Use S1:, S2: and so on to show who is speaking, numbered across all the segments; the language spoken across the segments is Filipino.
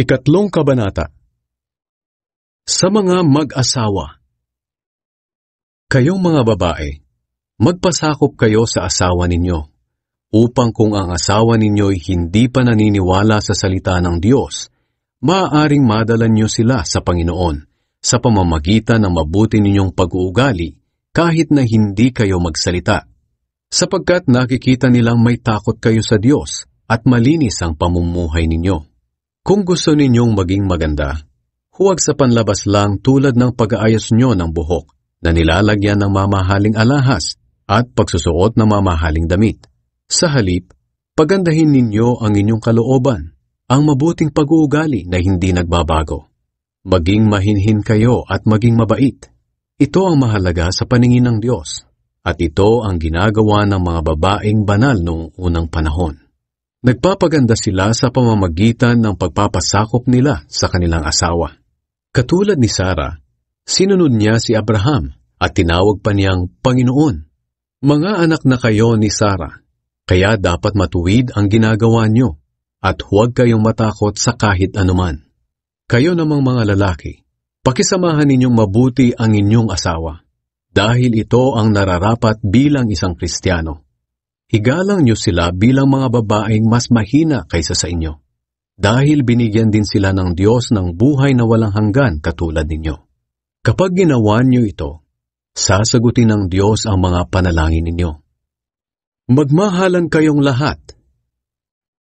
S1: Ikatlong kabanata. Sa mga mag-asawa. Kayong mga babae, magpasakop kayo sa asawa ninyo, upang kung ang asawa ninyo'y hindi pa naniniwala sa salita ng Diyos, maaaring madala niyo sila sa Panginoon sa pamamagitan ng mabuti ninyong pag-uugali kahit na hindi kayo magsalita, sapagkat nakikita nilang may takot kayo sa Diyos at malinis ang pamumuhay ninyo. Kung gusto ninyong maging maganda, huwag sa panlabas lang tulad ng pag-aayos nyo ng buhok na nilalagyan ng mamahaling alahas at pagsusuot ng mamahaling damit. Sa halip, pagandahin ninyo ang inyong kalooban, ang mabuting pag-uugali na hindi nagbabago. Maging mahinhin kayo at maging mabait. Ito ang mahalaga sa paningin ng Diyos, at ito ang ginagawa ng mga babaeng banal noong unang panahon. Nagpapaganda sila sa pamamagitan ng pagpapasakop nila sa kanilang asawa. Katulad ni Sarah, sinunod niya si Abraham at tinawag pa niyang Panginoon. Mga anak na kayo ni Sarah, kaya dapat matuwid ang ginagawa niyo at huwag kayong matakot sa kahit anuman. Kayo namang mga lalaki, pakisamahan ninyong mabuti ang inyong asawa, dahil ito ang nararapat bilang isang Kristiyano. Igalang niyo sila bilang mga babaeng mas mahina kaysa sa inyo, dahil binigyan din sila ng Diyos ng buhay na walang hanggan katulad ninyo. Kapag ginawa niyo ito, sasagutin ng Diyos ang mga panalangin ninyo. Magmahalan kayong lahat.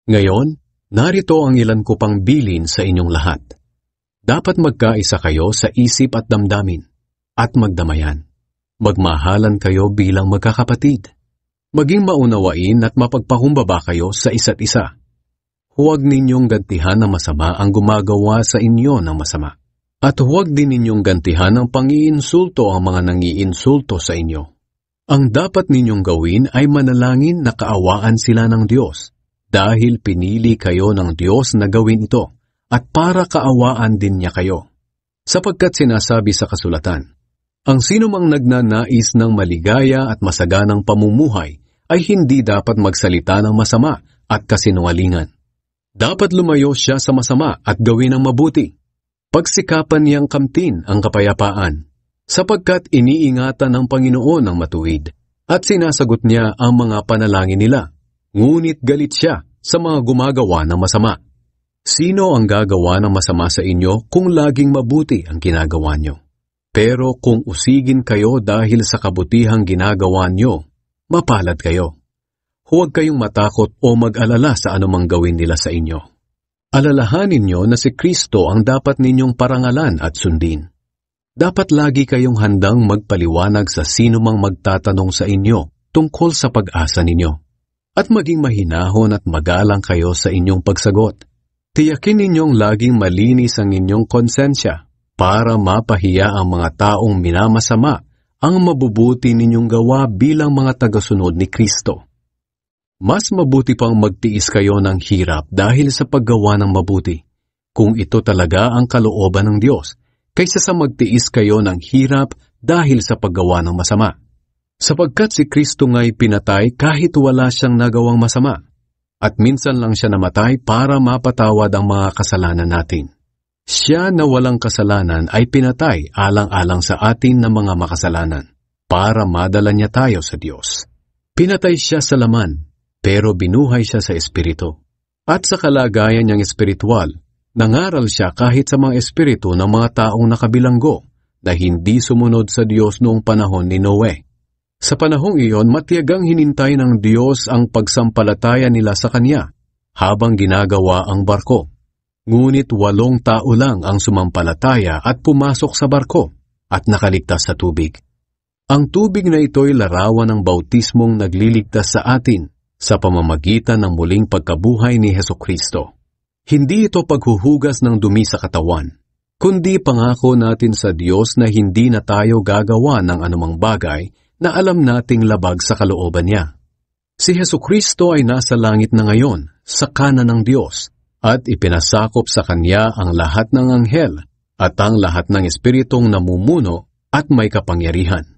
S1: Ngayon, narito ang ilan ko pang bilin sa inyong lahat. Dapat magkaisa kayo sa isip at damdamin, at magdamayan. Magmahalan kayo bilang magkakapatid. Maging maunawain at mapagpakumbaba kayo sa isa't isa. Huwag ninyong gantihan ng masama ang gumagawa sa inyo ng masama. At huwag din ninyong gantihan ng pang-iinsulto ang mga nangiinsulto sa inyo. Ang dapat ninyong gawin ay manalangin na kaawaan sila ng Diyos, dahil pinili kayo ng Diyos na gawin ito, at para kaawaan din niya kayo. Sapagkat sinasabi sa kasulatan, ang sinumang nagnanais ng maligaya at masaganang pamumuhay ay hindi dapat magsalita ng masama at kasinungalingan. Dapat lumayo siya sa masama at gawin ang mabuti. Pagsikapan niyang kamtin ang kapayapaan, sapagkat iniingatan ng Panginoon ang matuwid, at sinasagot niya ang mga panalangin nila, ngunit galit siya sa mga gumagawa ng masama. Sino ang gagawa ng masama sa inyo kung laging mabuti ang ginagawa niyo? Pero kung usigin kayo dahil sa kabutihang ginagawa niyo, mapalad kayo. Huwag kayong matakot o mag-alala sa anumang gawin nila sa inyo. Alalahanin niyo na si Kristo ang dapat ninyong parangalan at sundin. Dapat lagi kayong handang magpaliwanag sa sinumang magtatanong sa inyo tungkol sa pag-asa ninyo. At maging mahinahon at magalang kayo sa inyong pagsagot. Tiyakin ninyong laging malinis ang inyong konsensya para mapahiya ang mga taong minamasama ang mabubuti ninyong gawa bilang mga tagasunod ni Kristo. Mas mabuti pang magtiis kayo ng hirap dahil sa paggawa ng mabuti, kung ito talaga ang kalooban ng Diyos, kaysa sa magtiis kayo ng hirap dahil sa paggawa ng masama. Sapagkat si Kristo nga'y pinatay kahit wala siyang nagawang masama, at minsan lang siya namatay para mapatawad ang mga kasalanan natin. Siya na walang kasalanan ay pinatay alang-alang sa atin na mga makasalanan, para madala niya tayo sa Diyos. Pinatay siya sa laman, pero binuhay siya sa espiritu. At sa kalagayan niyang espiritual, nangaral siya kahit sa mga espiritu ng mga taong nakabilanggo na hindi sumunod sa Diyos noong panahon ni Noe. Sa panahong iyon, matiyagang hinintay ng Diyos ang pagsampalataya nila sa Kanya habang ginagawa ang barko. Ngunit 8 tao lang ang sumampalataya at pumasok sa barko at nakaligtas sa tubig. Ang tubig na ito'y larawan ng bautismong nagliligtas sa atin sa pamamagitan ng muling pagkabuhay ni Hesukristo. Hindi ito paghuhugas ng dumi sa katawan, kundi pangako natin sa Diyos na hindi na tayo gagawa ng anumang bagay na alam nating labag sa kalooban niya. Si Hesukristo ay nasa langit na ngayon, sa kanan ng Diyos, at ipinasakop sa Kanya ang lahat ng anghel at ang lahat ng espiritong namumuno at may kapangyarihan.